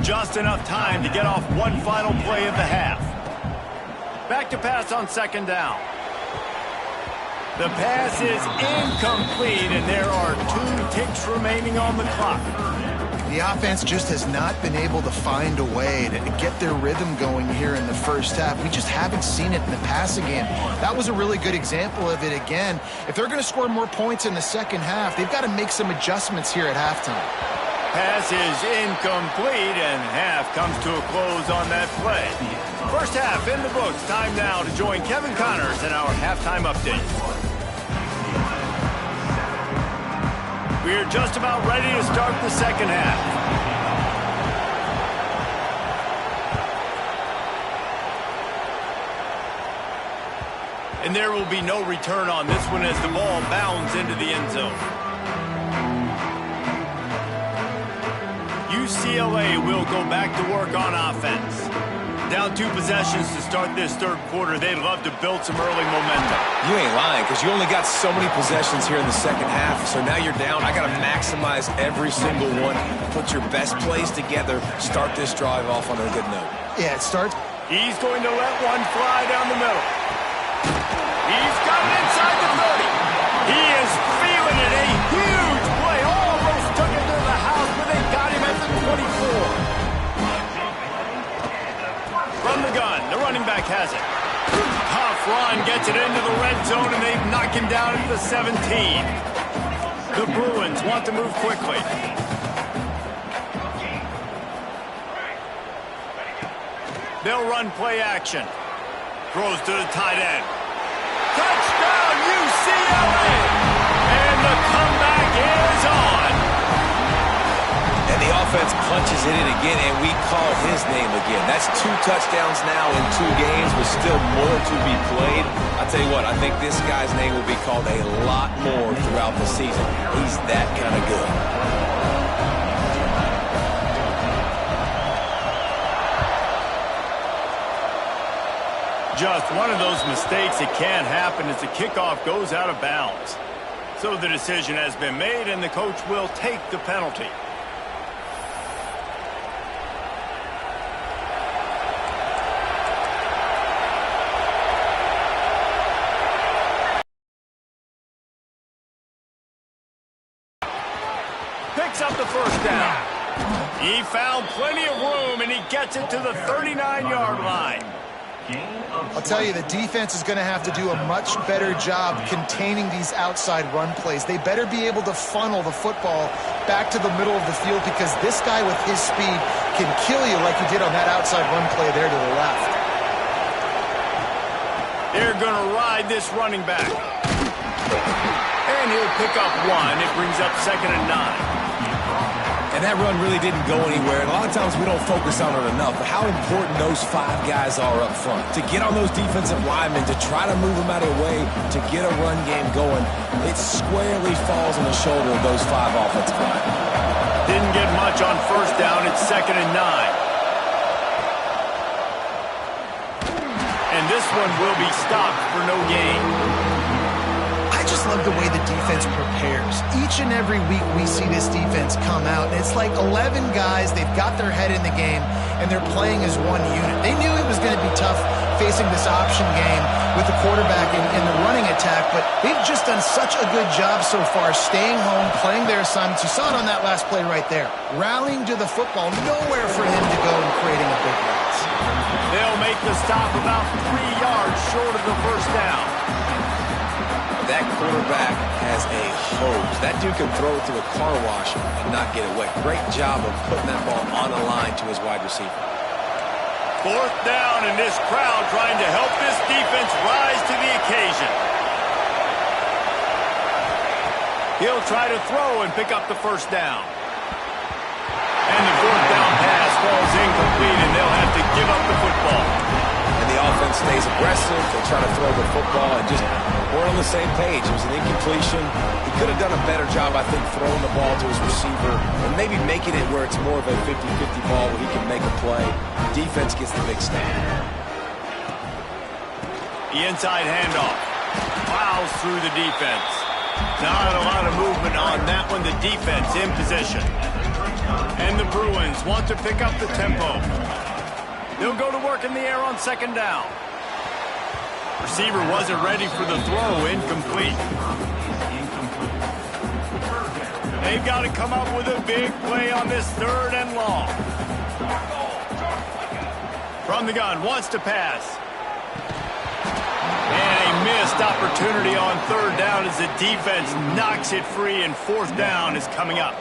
Just enough time to get off one final play of the half. Back to pass on second down. The pass is incomplete, and there are 2 ticks remaining on the clock. The offense just has not been able to find a way to get their rhythm going here in the first half. We just haven't seen it in the passing game. That was a really good example of it again. If they're going to score more points in the second half, they've got to make some adjustments here at halftime. Pass is incomplete, and half comes to a close on that play. First half in the books. Time now to join Kevin Connors in our halftime update. We are just about ready to start the second half. And there will be no return on this one as the ball bounds into the end zone. UCLA will go back to work on offense. Down 2 possessions to start this third quarter. They'd love to build some early momentum. You ain't lying, because you only got so many possessions here in the second half, so now you're down. I got to maximize every single one. Put your best plays together. Start this drive off on a good note. Yeah, it starts. He's going to let one fly down the middle. He's got it inside the 30. He is feeling it. A huge play. Almost took it to the house, but they got him at the 24. From the gun, the running back has it. Tough run, gets it into the red zone, and they knock him down at the 17. The Bruins want to move quickly. They'll run play action. Throws to the tight end. Touchdown, UCLA! And the comeback is on. And the offense punches it in again, and we call his name again. That's 2 touchdowns now in 2 games, with still more to be played. I'll tell you what, I think this guy's name will be called a lot more throughout the season. He's that kind of good. Just one of those mistakes that can happen as the kickoff goes out of bounds. So the decision has been made, and the coach will take the penalty. Picks up the first down. He found plenty of room, and he gets it to the 39-yard line. I'll tell you, the defense is going to have to do a much better job containing these outside run plays. They better be able to funnel the football back to the middle of the field, because this guy with his speed can kill you like he did on that outside run play there to the left. They're going to ride this running back. And he'll pick up 1. It brings up 2nd and 9. And that run really didn't go anywhere. And a lot of times we don't focus on it enough, but how important those 5 guys are up front. To get on those defensive linemen, to try to move them out of the way, to get a run game going, it squarely falls on the shoulder of those 5 offensive linemen. Didn't get much on first down. It's 2nd and 9. And this one will be stopped for no gain. I just love the way the defense prepares. Each and every week we see this defense come out, and it's like 11 guys. They've got their head in the game, and they're playing as one unit. They knew it was going to be tough facing this option game with the quarterback in the running attack, but they've just done such a good job so far staying home, playing their assignments. You saw it on that last play right there. Rallying to the football, nowhere for him to go and creating a big loss. They'll make the stop about 3 yards short of the first down. That quarterback has a hose. That dude can throw it to a car wash and not get it wet. Great job of putting that ball on the line to his wide receiver. 4th down, and this crowd trying to help this defense rise to the occasion. He'll try to throw and pick up the first down. And the 4th down pass falls incomplete, and they'll have to give up the football. And the offense stays aggressive. They try to throw the football and just weren't on the same page. It was an incompletion. He could have done a better job, I think, throwing the ball to his receiver and maybe making it where it's more of a 50-50 ball where he can make a play. Defense gets the big stand. The inside handoff. Plows through the defense. Not a lot of movement on that one. The defense in position. And the Bruins want to pick up the tempo. They'll go to work in the air on second down. Receiver wasn't ready for the throw, incomplete. They've got to come up with a big play on this third and long. From the gun, wants to pass. And a missed opportunity on third down as the defense knocks it free, and fourth down is coming up.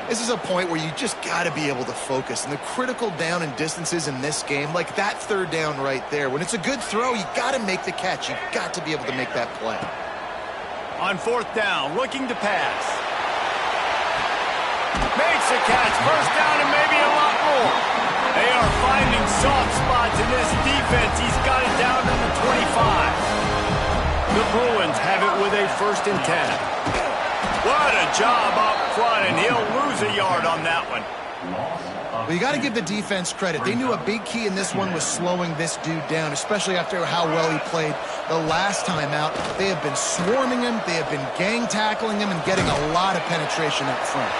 This is a point where you just got to be able to focus. And the critical down and distances in this game, like that third down right there, when it's a good throw, you got to make the catch. You got to be able to make that play. On fourth down, looking to pass. Makes the catch. First down and maybe a lot more. They are finding soft spots in this defense. He's got it down to the 25. The Bruins have it with a 1st and 10. What a job up front, and he'll lose a yard on that one. Well, you got to give the defense credit. They knew a big key in this one was slowing this dude down, especially after how well he played the last time out. They have been swarming him. They have been gang tackling him and getting a lot of penetration up front.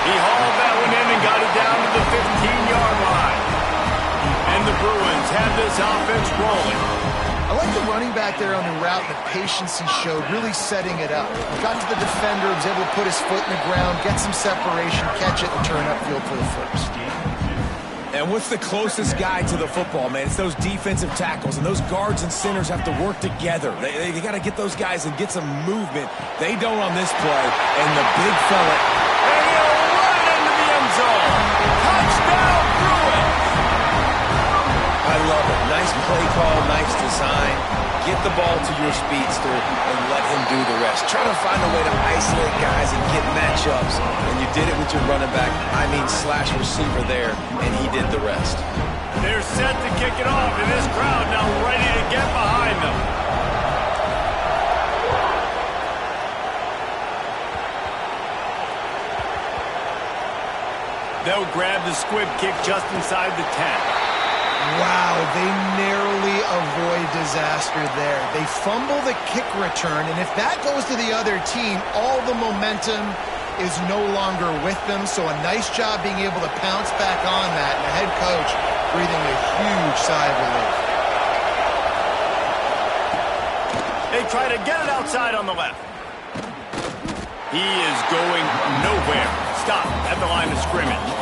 He hauled that one in and got it down to the 15-yard line. And the Bruins have this offense rolling. I like the running back there on the route, the patience he showed, really setting it up. Got to the defender, was able to put his foot in the ground, get some separation, catch it, and turn upfield for the first. And what's the closest guy to the football, man? It's those defensive tackles, and those guards and centers have to work together. They got to get those guys and get some movement. They don't on this play, and the big fella. And he'll run into the end zone. Touchdown, Bruins! I love it. Nice play call, nice design. Get the ball to your speedster and let him do the rest. Try to find a way to isolate guys and get matchups, and you did it with your running back, slash receiver there, and he did the rest. They're set to kick it off, and this crowd now ready to get behind them. They'll grab the squib kick just inside the 10. Wow, they narrowly avoid disaster there. They fumble the kick return, and if that goes to the other team, all the momentum is no longer with them. So a nice job being able to pounce back on that, and the head coach breathing a huge sigh of relief. They try to get it outside on the left. He is going nowhere. Stop at the line of scrimmage.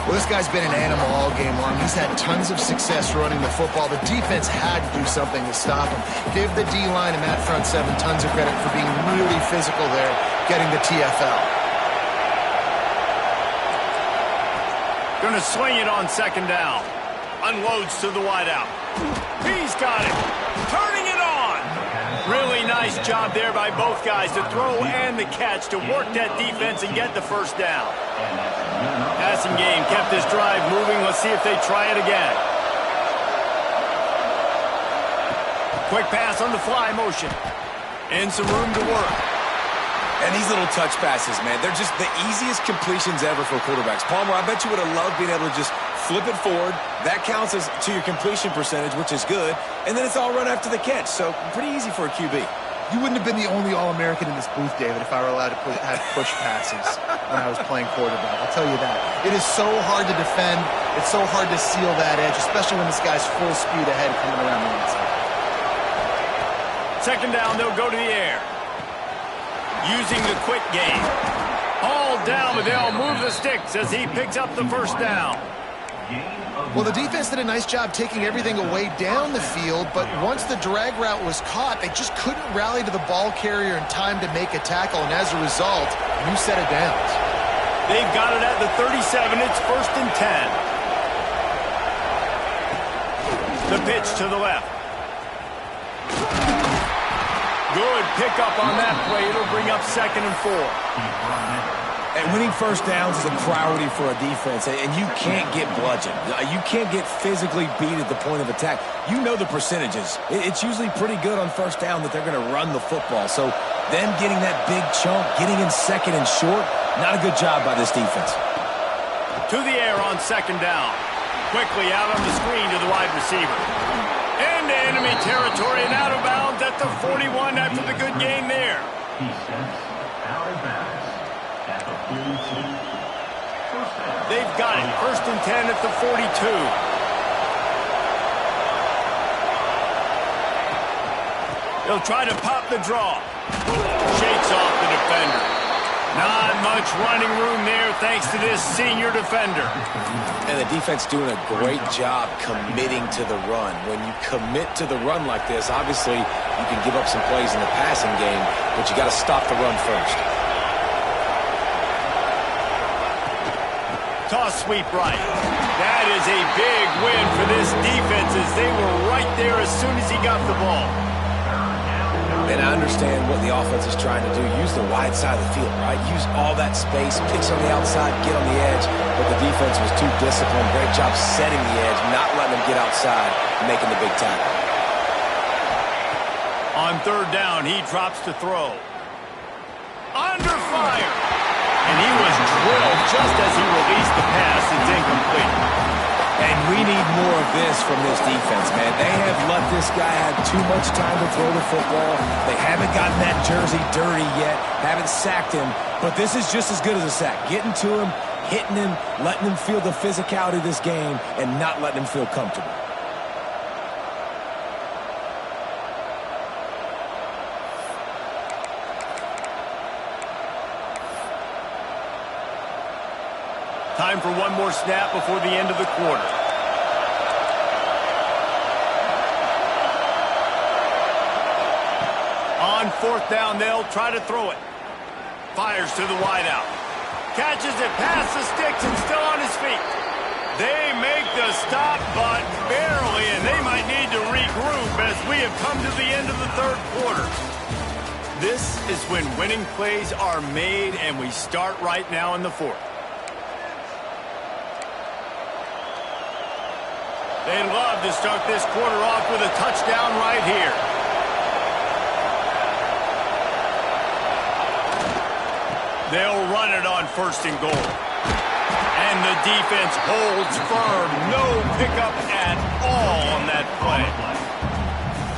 Well, this guy's been an animal all game long. He's had tons of success running the football. The defense had to do something to stop him. Give the D-line and that front seven tons of credit for being really physical there, getting the TFL. Going to swing it on second down. Unloads to the wideout. He's got it. Turning it on. Really nice job there by both guys to throw and the catch to work that defense and get the first down. Passing game kept this drive moving. Let's see if they try it again. Quick pass on the fly motion. And some room to work. And these little touch passes, man, they're just the easiest completions ever for quarterbacks. Palmer, I bet you would have loved being able to just flip it forward. That counts as to your completion percentage, which is good. And then it's all run after the catch. So pretty easy for a QB. You wouldn't have been the only All-American in this booth, David, if I were allowed to have push passes when I was playing quarterback. I'll tell you that. It is so hard to defend. It's so hard to seal that edge, especially when this guy's full speed ahead coming around the inside. Second down, they'll go to the air. Using the quick game. All down, but they'll move the sticks as he picks up the first down. Well, the defense did a nice job taking everything away down the field, but once the drag route was caught, they just couldn't rally to the ball carrier in time to make a tackle, and as a result, new set of downs. They've got it at the 37. It's 1st and 10. The pitch to the left. Good pickup on that play. It'll bring up 2nd and 4. And winning first downs is a priority for a defense, and you can't get bludgeoned. You can't get physically beat at the point of attack. You know the percentages. It's usually pretty good on first down that they're going to run the football. So them getting that big chunk, getting in 2nd and short, not a good job by this defense. To the air on 2nd down. Quickly out on the screen to the wide receiver. Into enemy territory and out of bounds at the 41 after the good game there. He steps out of bounds. They've got it. 1st and 10 at the 42. They'll try to pop the draw. Shakes off the defender. Not much running room there thanks to this senior defender. And the defense doing a great job committing to the run. When you commit to the run like this, obviously you can give up some plays in the passing game, but you got to stop the run first. Toss sweep right. That is a big win for this defense as they were right there as soon as he got the ball. And I understand what the offense is trying to do. Use the wide side of the field, right? Use all that space, picks on the outside, get on the edge. But the defense was too disciplined. Great job setting the edge, not letting them get outside and making the big tackle. On 3rd down, he drops to throw. Under fire. And he was drilled just as he released the pass. It's incomplete. And we need more of this from this defense, man. They have let this guy have too much time to throw the football. They haven't gotten that jersey dirty yet, haven't sacked him. But this is just as good as a sack. Getting to him, hitting him, letting him feel the physicality of this game, and not letting him feel comfortable. Time for one more snap before the end of the quarter. On 4th down, they'll try to throw it. Fires to the wideout. Catches it past the sticks and still on his feet. They make the stop, but barely, and they might need to regroup as we have come to the end of the 3rd quarter. This is when winning plays are made, and we start right now in the 4th. They'd love to start this quarter off with a touchdown right here. They'll run it on 1st and goal. And the defense holds firm. No pickup at all on that play.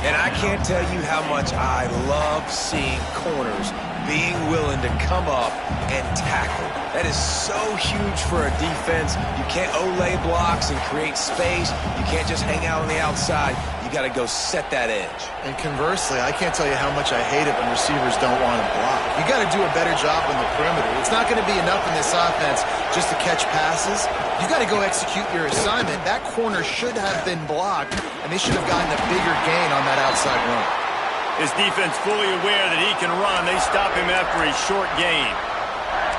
And I can't tell you how much I love seeing corners being willing to come up and tackle. That is so huge for a defense. You can't olay blocks and create space. You can't just hang out on the outside. You got to go set that edge. And conversely, I can't tell you how much I hate it when receivers don't want to block. You got to do a better job on the perimeter. It's not going to be enough in this offense just to catch passes. You got to go execute your assignment. That corner should have been blocked, and they should have gotten a bigger gain on that outside run. His defense fully aware that he can run. They stop him after a short gain.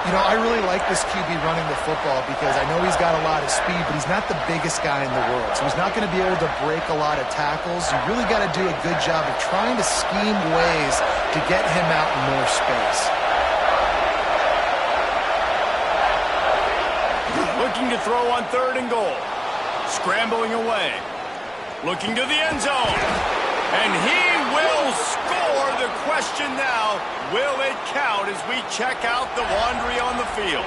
You know, I really like this QB running the football because I know he's got a lot of speed, but he's not the biggest guy in the world. So he's not going to be able to break a lot of tackles. You really got to do a good job of trying to scheme ways to get him out in more space. Looking to throw on 3rd and goal. Scrambling away. Looking to the end zone. And he will score. The question now, will it count as we check out the laundry on the field?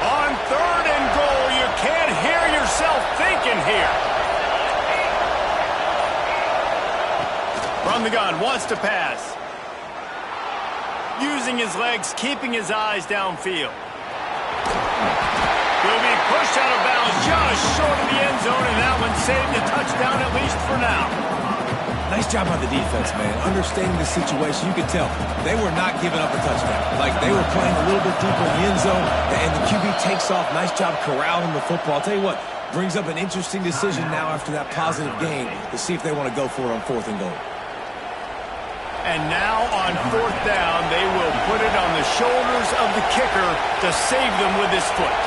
On 3rd and goal, you can't hear yourself thinking here. From the gun, wants to pass. Using his legs, keeping his eyes downfield. He'll be pushed out of bounds just short of the end zone, and that one saved a touchdown at least for now. Nice job by the defense, man. Understanding the situation, you could tell they were not giving up a touchdown. Like they were playing a little bit deeper in the end zone, and the QB takes off. Nice job corralling the football. I'll tell you what, brings up an interesting decision now after that positive gain to see if they want to go for it on 4th and goal. And now on 4th down, they will put it on the shoulders of the kicker to save them with his foot.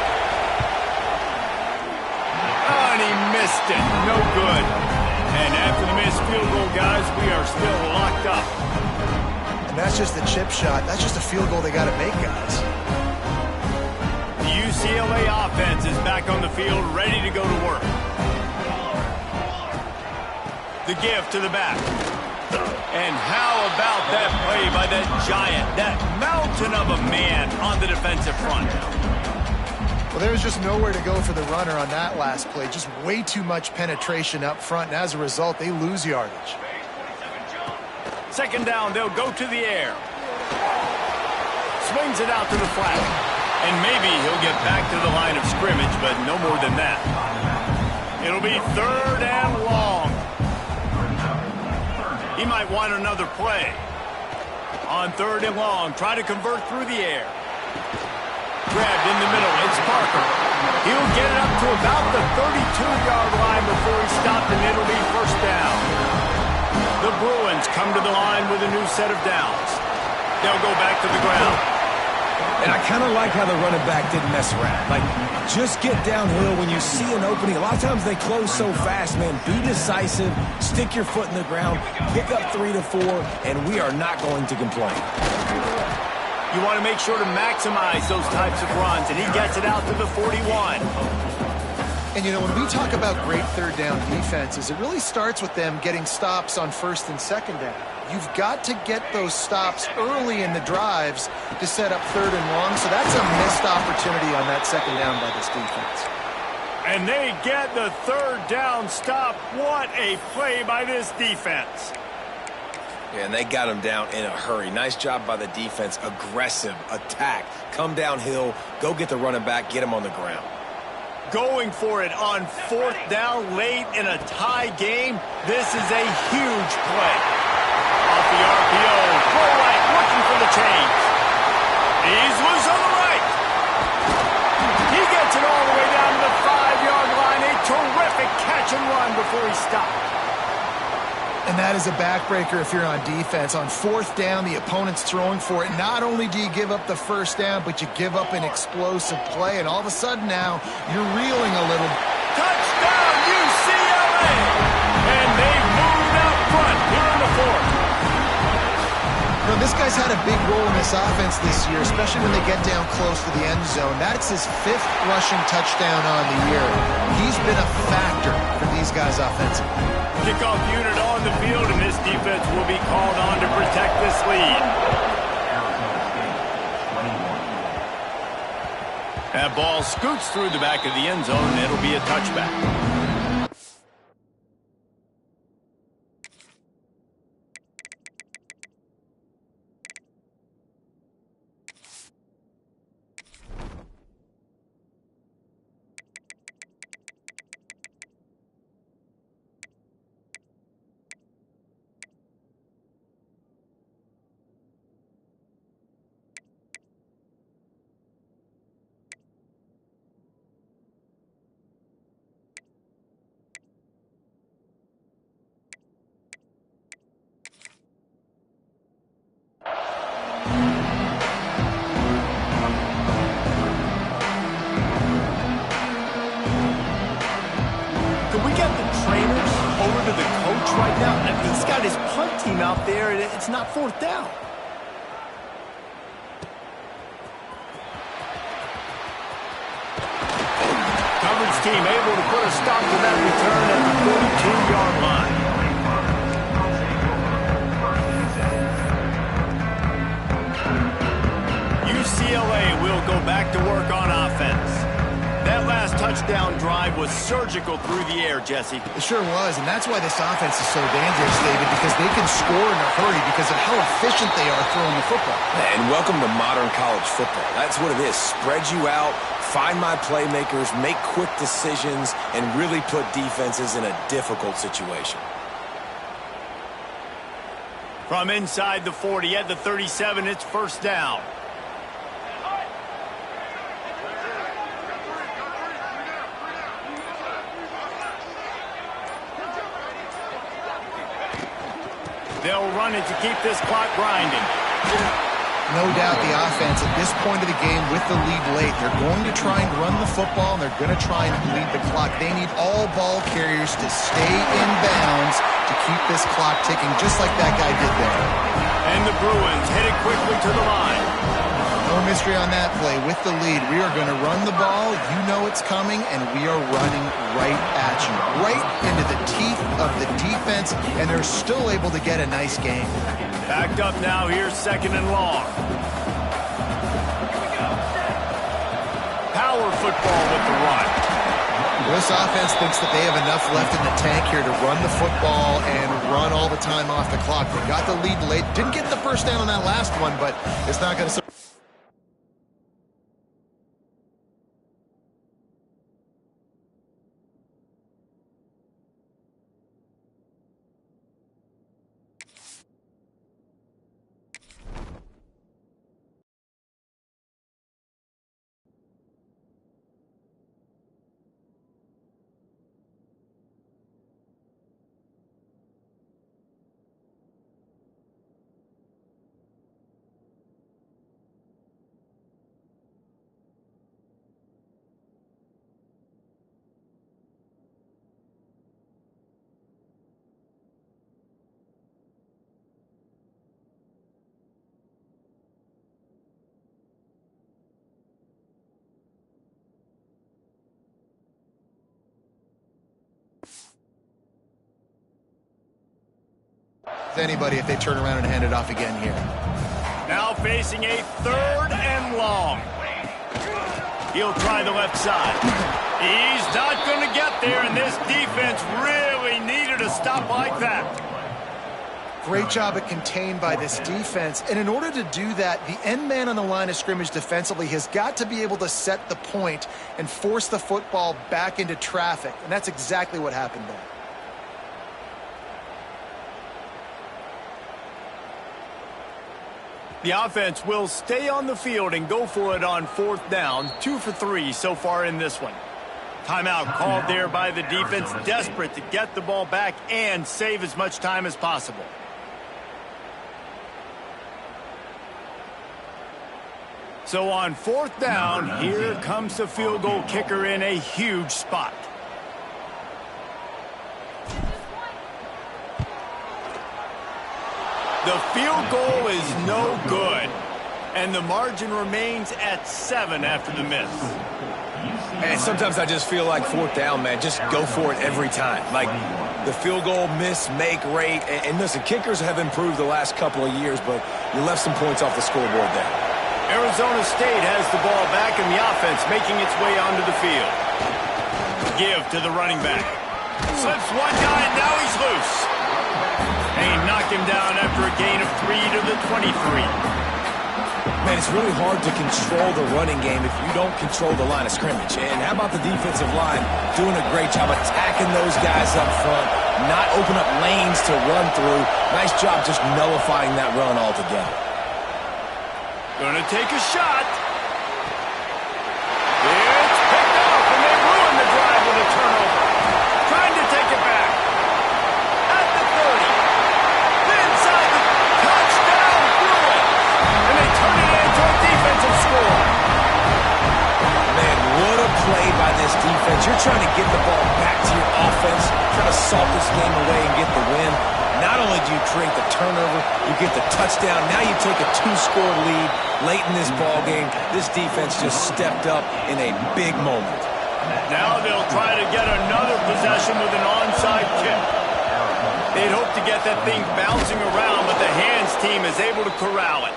Oh, and he missed it. No good. And after the missed field goal, guys, we are still locked up. And that's just a chip shot. That's just a field goal they got to make, guys. The UCLA offense is back on the field, ready to go to work. The give to the back. And how about that play by that giant, that mountain of a man on the defensive front? Well, there was just nowhere to go for the runner on that last play. Just way too much penetration up front, and as a result, they lose yardage. Second down, they'll go to the air. Swings it out to the flat. And maybe he'll get back to the line of scrimmage, but no more than that. It'll be third and long. He might want another play. On third and long, try to convert through the air. Grabbed in the middle, it's Parker. He'll get it up to about the 32-yard line before he's stopped, and it'll be first down. The Bruins come to the line with a new set of downs. They'll go back to the ground. And I kind of like how the running back didn't mess around. Like, just get downhill when you see an opening. A lot of times they close so fast, man. Be decisive, stick your foot in the ground, pick up 3 to 4, and we are not going to complain. You want to make sure to maximize those types of runs, and he gets it out to the 41. And, you know, when we talk about great third down defenses, it really starts with them getting stops on first and second down. You've got to get those stops early in the drives to set up third and long, so that's a missed opportunity on that second down by this defense. And they get the third down stop. What a play by this defense. Yeah, and they got him down in a hurry. Nice job by the defense. Aggressive attack. Come downhill, go get the running back, get him on the ground. Going for it on fourth down late in a tie game. This is a huge play. Off the RPO, throw right, looking for the change. He's loose on the right. He gets it all the way down to the 5-yard line. A terrific catch and run before he stopped. And that is a backbreaker if you're on defense. On fourth down, the opponent's throwing for it. Not only do you give up the first down, but you give up an explosive play. And all of a sudden now, you're reeling a little. Touchdown, UCLA! And they've moved out front here in the fourth. You know, this guy's had a big role in this offense this year, especially when they get down close to the end zone. That's his 5th rushing touchdown on the year. He's been a factor for these guys offensively. Kickoff unit on the field, and this defense will be called on to protect this lead. That ball scoots through the back of the end zone, and it'll be a touchback. Right now, I mean, he's got his punt team out there, and it's not fourth down. Coverage team able to put a stop to that return at the 42-yard line. UCLA will go back to work on offense. That last touchdown drive was surgical through the air, Jesse. It sure was, and that's why this offense is so dangerous, David, because they can score in a hurry because of how efficient they are throwing the football. And welcome to modern college football. That's what it is. Spread you out, find my playmakers, make quick decisions, and really put defenses in a difficult situation. From inside the 40 at the 37, it's first down. They'll run it to keep this clock grinding. No doubt the offense at this point of the game with the lead late, they're going to try and run the football, and they're going to try and bleed the clock. They need all ball carriers to stay in bounds to keep this clock ticking, just like that guy did there. And the Bruins headed quickly to the line. No mystery on that play. With the lead, we are going to run the ball. You know it's coming, and we are running right at you. Right into the teeth of the defense, and they're still able to get a nice game. Backed up now here, 2nd and long. Power football with the run. This offense thinks that they have enough left in the tank here to run the football and run all the time off the clock. They got the lead late. Didn't get the first down on that last one, but it's not going to... anybody if they turn around and hand it off again here. Now facing a 3rd and long. He'll try the left side. He's not going to get there, and this defense really needed a stop like that. Great job at contained by this defense. And in order to do that, the end man on the line of scrimmage defensively has got to be able to set the point and force the football back into traffic. And that's exactly what happened there. The offense will stay on the field and go for it on 4th down. 2 for 3 so far in this one. Timeout called there by the defense, desperate to get the ball back and save as much time as possible. So on 4th down, here comes the field goal kicker in a huge spot. The field goal is no good, and the margin remains at 7 after the miss. And sometimes I just feel like 4th down, man, just go for it every time. Like the field goal miss, make rate, and listen, kickers have improved the last couple of years, but you left some points off the scoreboard there. Arizona State has the ball back, and the offense making its way onto the field. Give to the running back. Slips one guy, and now he's loose. They knock him down after a gain of 3 to the 23. Man, it's really hard to control the running game if you don't control the line of scrimmage. And how about the defensive line doing a great job attacking those guys up front, not open up lanes to run through. Nice job just nullifying that run altogether. Gonna take a shot. It's picked up, and they ruin the drive with a turnover. Trying to take it back. At the 30. Inside the touchdown, Bruins. And they turn it into a defensive score. Man, what a play by this defense. You're trying to get the ball back to your offense, trying to salt this game away and get the win. Not only do you create the turnover, you get the touchdown. Now you take a 2-score lead late in this ball game. This defense just stepped up in a big moment. Now they'll try to get another possession with an onside kick. They'd hope to get that thing bouncing around, but the hands team is able to corral it.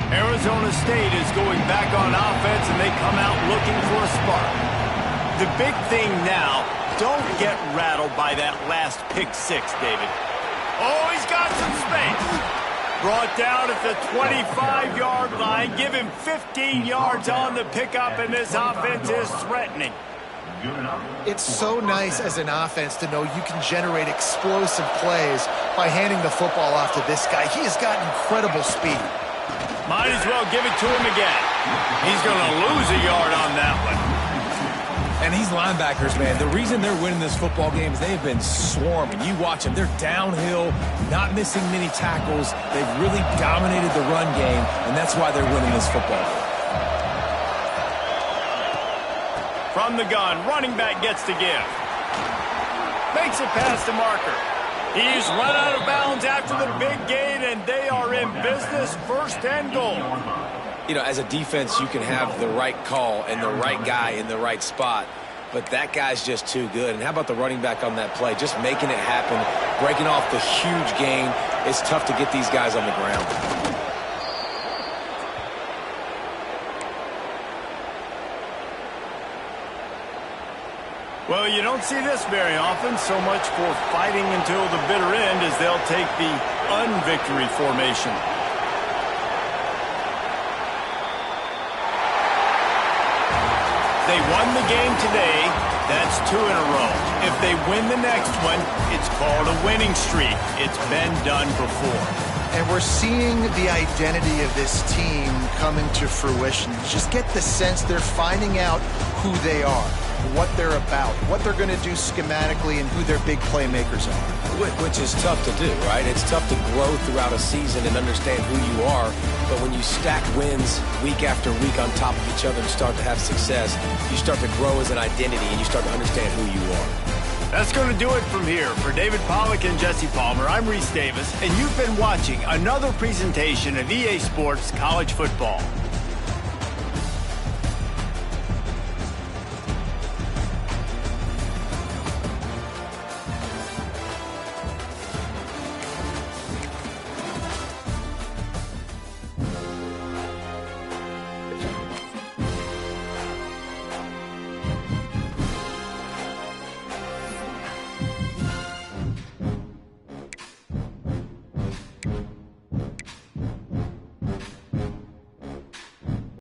Arizona State is going back on offense, and they come out looking for a spark. The big thing now, don't get rattled by that last pick 6, David. Oh, he's got some space. Brought down at the 25-yard line. Give him 15 yards on the pickup, and this offense is threatening. It's so nice as an offense to know you can generate explosive plays by handing the football off to this guy. He has got incredible speed. Might as well give it to him again. He's going to lose a yard on that one. And these linebackers, man, the reason they're winning this football game is they've been swarming. You watch them. They're downhill, not missing many tackles. They've really dominated the run game, and that's why they're winning this football game. From the gun, running back gets to give. Makes it past the marker. He's run out of bounds after the big gain, and they are in business, 1st and goal. You know, as a defense, you can have the right call and the right guy in the right spot, but that guy's just too good. And how about the running back on that play? Just making it happen, breaking off the huge gain. It's tough to get these guys on the ground. Well, you don't see this very often. So much for fighting until the bitter end as they'll take the unvictory formation. They won the game today. That's 2 in a row. If they win the next one, it's called a winning streak. It's been done before. And we're seeing the identity of this team come into fruition. You just get the sense they're finding out who they are, what they're about, what they're going to do schematically, and who their big playmakers are. Which is tough to do, right? It's tough to grow throughout a season and understand who you are. But when you stack wins week after week on top of each other and start to have success, you start to grow as an identity and you start to understand who you are. That's going to do it from here. For David Pollack and Jesse Palmer, I'm Reese Davis, and you've been watching another presentation of EA Sports College Football.